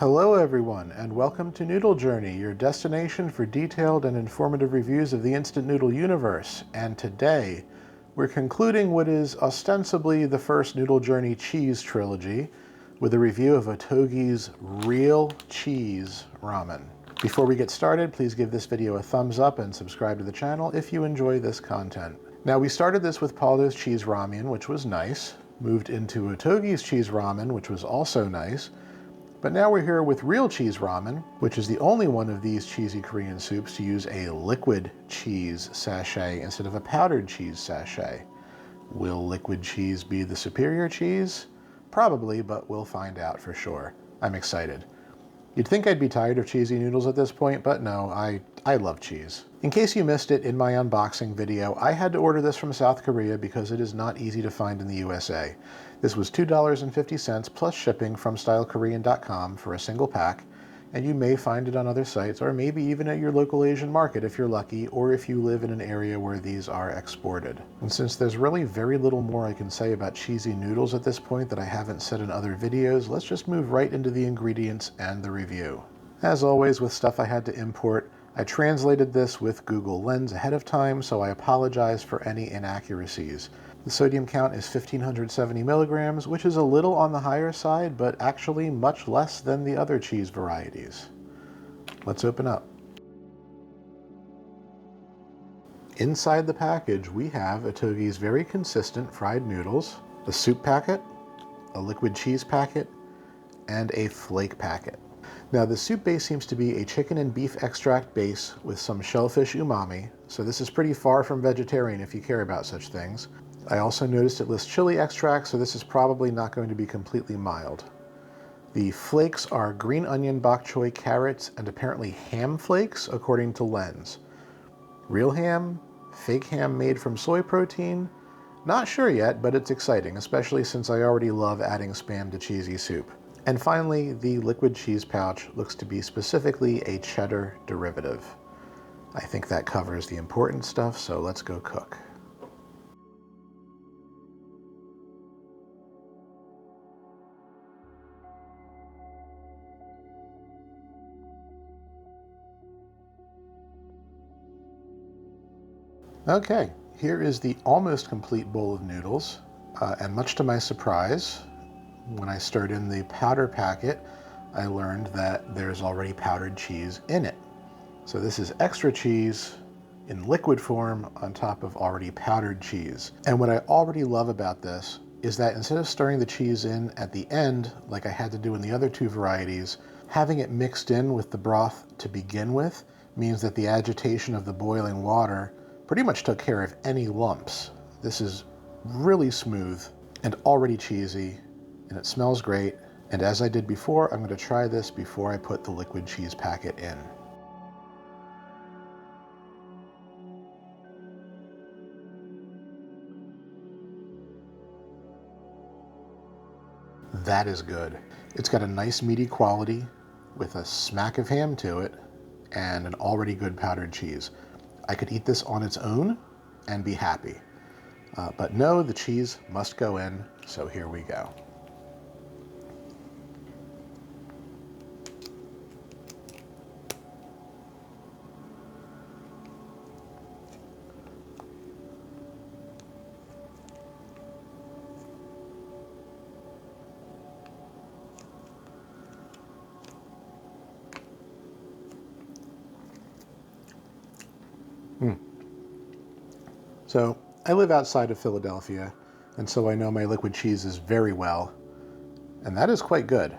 Hello everyone, and welcome to Noodle Journey, your destination for detailed and informative reviews of the instant noodle universe. And today, we're concluding what is ostensibly the first Noodle Journey cheese trilogy with a review of Ottogi's real cheese ramen. Before we get started, please give this video a thumbs up and subscribe to the channel if you enjoy this content. Now, we started this with Paldo's cheese ramen, which was nice, moved into Ottogi's cheese ramen, which was also nice, but now we're here with real cheese ramen, which is the only one of these cheesy Korean soups to use a liquid cheese sachet instead of a powdered cheese sachet. Will liquid cheese be the superior cheese? Probably, but we'll find out for sure. I'm excited. You'd think I'd be tired of cheesy noodles at this point, but no, I love cheese. In case you missed it in my unboxing video, I had to order this from South Korea because it is not easy to find in the USA. This was $2.50 plus shipping from stylekorean.com for a single pack, and you may find it on other sites or maybe even at your local Asian market if you're lucky, or if you live in an area where these are exported. And since there's really very little more I can say about cheesy noodles at this point that I haven't said in other videos, let's just move right into the ingredients and the review. As always with stuff I had to import, I translated this with Google Lens ahead of time, so I apologize for any inaccuracies. The sodium count is 1,570 milligrams, which is a little on the higher side, but actually much less than the other cheese varieties. Let's open up. Inside the package, we have Ottogi's very consistent fried noodles, a soup packet, a liquid cheese packet, and a flake packet. Now, the soup base seems to be a chicken and beef extract base with some shellfish umami, so this is pretty far from vegetarian if you care about such things. I also noticed it lists chili extract, so this is probably not going to be completely mild. The flakes are green onion, bok choy, carrots, and apparently ham flakes, according to Lens. Real ham? Fake ham made from soy protein? Not sure yet, but it's exciting, especially since I already love adding Spam to cheesy soup. And finally, the liquid cheese pouch looks to be specifically a cheddar derivative. I think that covers the important stuff, so let's go cook. Okay, here is the almost complete bowl of noodles, and much to my surprise, when I stirred in the powder packet, I learned that there's already powdered cheese in it. So this is extra cheese in liquid form on top of already powdered cheese. And what I already love about this is that instead of stirring the cheese in at the end, like I had to do in the other two varieties, having it mixed in with the broth to begin with means that the agitation of the boiling water pretty much took care of any lumps. This is really smooth and already cheesy, and it smells great. And as I did before, I'm going to try this before I put the liquid cheese packet in. That is good. It's got a nice meaty quality with a smack of ham to it and an already good powdered cheese. I could eat this on its own and be happy. But no, the cheese must go in, so here we go. So I live outside of Philadelphia, and so I know my liquid cheeses very well, and that is quite good.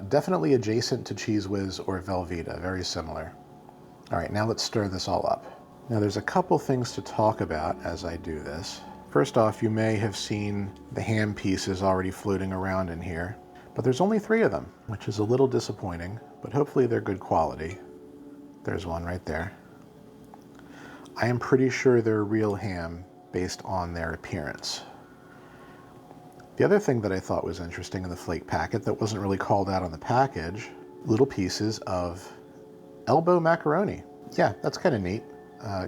Definitely adjacent to Cheese Whiz or Velveeta, very similar. All right, now let's stir this all up. Now there's a couple things to talk about as I do this. First off, you may have seen the ham pieces already floating around in here, but there's only 3 of them, which is a little disappointing, but hopefully they're good quality. There's one right there. I am pretty sure they're real ham based on their appearance. The other thing that I thought was interesting in the flake packet that wasn't really called out on the package, little pieces of elbow macaroni. Yeah, that's kind of neat.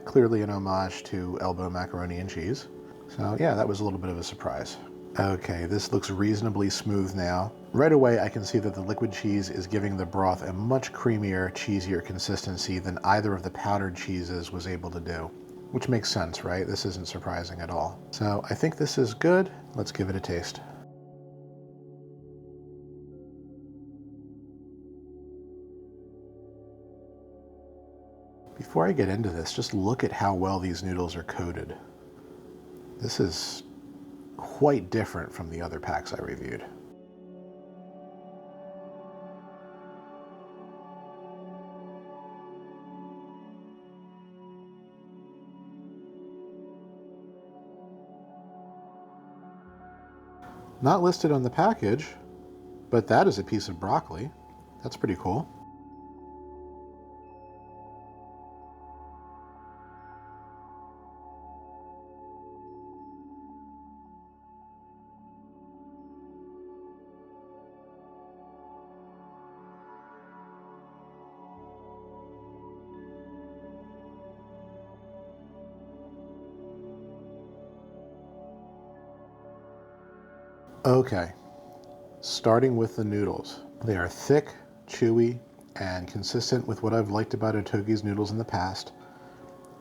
Clearly an homage to elbow macaroni and cheese. So yeah, that was a little bit of a surprise. Okay, this looks reasonably smooth now. Right away, I can see that the liquid cheese is giving the broth a much creamier, cheesier consistency than either of the powdered cheeses was able to do, which makes sense, right? This isn't surprising at all. So I think this is good. Let's give it a taste. Before I get into this, just look at how well these noodles are coated. This is quite different from the other packs I reviewed. Not listed on the package, but that is a piece of broccoli. That's pretty cool. Okay, starting with the noodles. They are thick, chewy, and consistent with what I've liked about Ottogi's noodles in the past,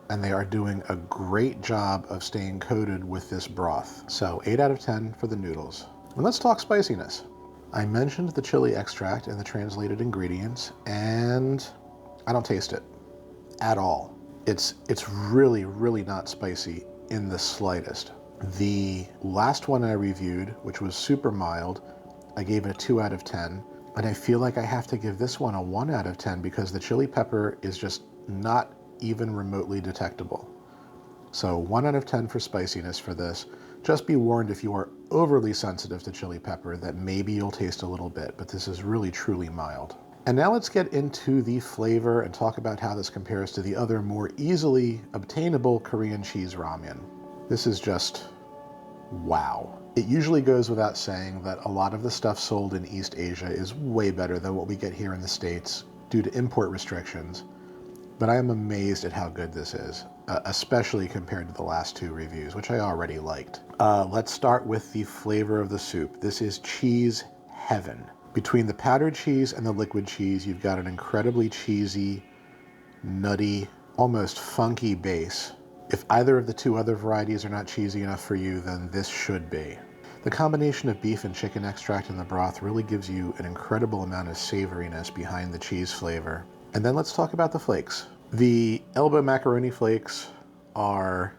and they are doing a great job of staying coated with this broth. So 8 out of 10 for the noodles. And let's talk spiciness. I mentioned the chili extract in the translated ingredients, and I don't taste it at all. It's really, really not spicy in the slightest. The last one I reviewed, which was super mild, I gave it a 2 out of 10, and I feel like I have to give this one a 1 out of 10 because the chili pepper is just not even remotely detectable. So 1 out of 10 for spiciness for this. Just be warned if you are overly sensitive to chili pepper that maybe you'll taste a little bit, but this is really truly mild. And now let's get into the flavor and talk about how this compares to the other more easily obtainable Korean cheese ramen. This is just wow. It usually goes without saying that a lot of the stuff sold in East Asia is way better than what we get here in the States due to import restrictions, but I am amazed at how good this is, especially compared to the last 2 reviews, which I already liked. Let's start with the flavor of the soup. This is cheese heaven. Between the powdered cheese and the liquid cheese, you've got an incredibly cheesy, nutty, almost funky base. If either of the 2 other varieties are not cheesy enough for you, then this should be. The combination of beef and chicken extract in the broth really gives you an incredible amount of savoriness behind the cheese flavor. And then let's talk about the flakes. The elbow macaroni flakes are,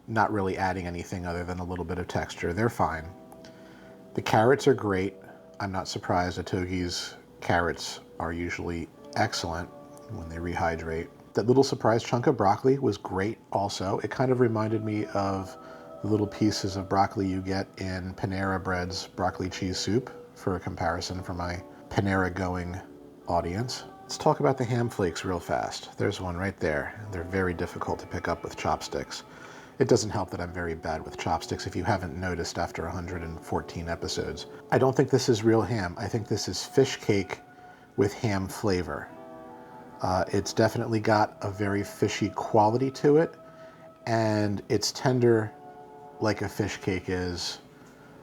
not really adding anything other than a little bit of texture. They're fine. The carrots are great. I'm not surprised. Ottogi's carrots are usually excellent when they rehydrate. That little surprise chunk of broccoli was great also. It kind of reminded me of the little pieces of broccoli you get in Panera Bread's broccoli cheese soup, for a comparison for my Panera going audience. Let's talk about the ham flakes real fast. There's one right there. They're very difficult to pick up with chopsticks. It doesn't help that I'm very bad with chopsticks if you haven't noticed after 114 episodes. I don't think this is real ham. I think this is fish cake with ham flavor. It's definitely got a very fishy quality to it, and it's tender like a fish cake is,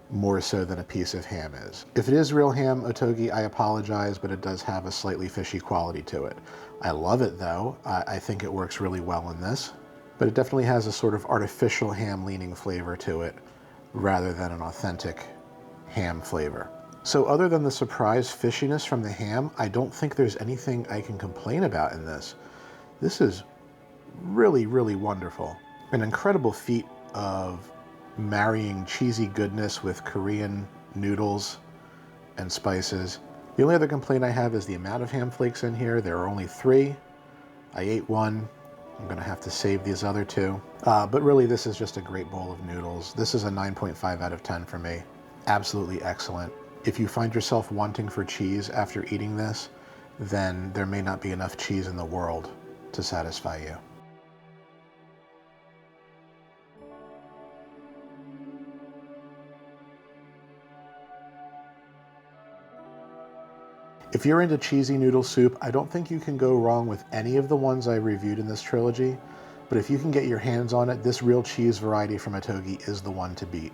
more so than a piece of ham is. If it is real ham, Ottogi, I apologize, but it does have a slightly fishy quality to it. I love it though. I think it works really well in this, but it definitely has a sort of artificial ham leaning flavor to it rather than an authentic ham flavor. So other than the surprise fishiness from the ham, I don't think there's anything I can complain about in this. This is really, really wonderful. An incredible feat of marrying cheesy goodness with Korean noodles and spices. The only other complaint I have is the amount of ham flakes in here. There are only 3. I ate 1. I'm gonna have to save these other 2. But really, this is just a great bowl of noodles. This is a 9.5 out of 10 for me. Absolutely excellent. If you find yourself wanting for cheese after eating this, then there may not be enough cheese in the world to satisfy you. If you're into cheesy noodle soup, I don't think you can go wrong with any of the ones I reviewed in this trilogy, but if you can get your hands on it, this real cheese variety from Ottogi is the one to beat.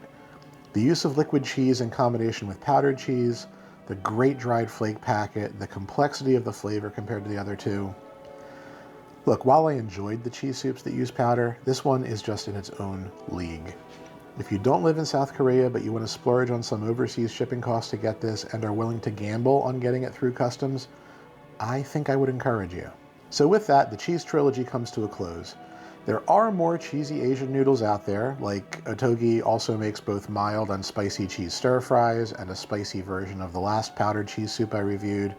The use of liquid cheese in combination with powdered cheese, the great dried flake packet, the complexity of the flavor compared to the other two. Look, while I enjoyed the cheese soups that use powder, this one is just in its own league. If you don't live in South Korea, but you want to splurge on some overseas shipping costs to get this and are willing to gamble on getting it through customs, I think I would encourage you. So with that, the cheese trilogy comes to a close. There are more cheesy Asian noodles out there, like Ottogi also makes both mild and spicy cheese stir fries and a spicy version of the last powdered cheese soup I reviewed,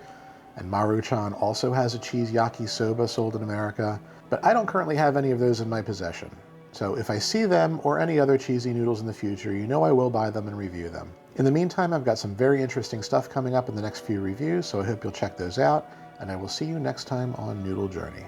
and Maruchan also has a cheese yakisoba sold in America, but I don't currently have any of those in my possession. So if I see them or any other cheesy noodles in the future, you know I will buy them and review them. In the meantime, I've got some very interesting stuff coming up in the next few reviews, so I hope you'll check those out, and I will see you next time on Noodle Journey.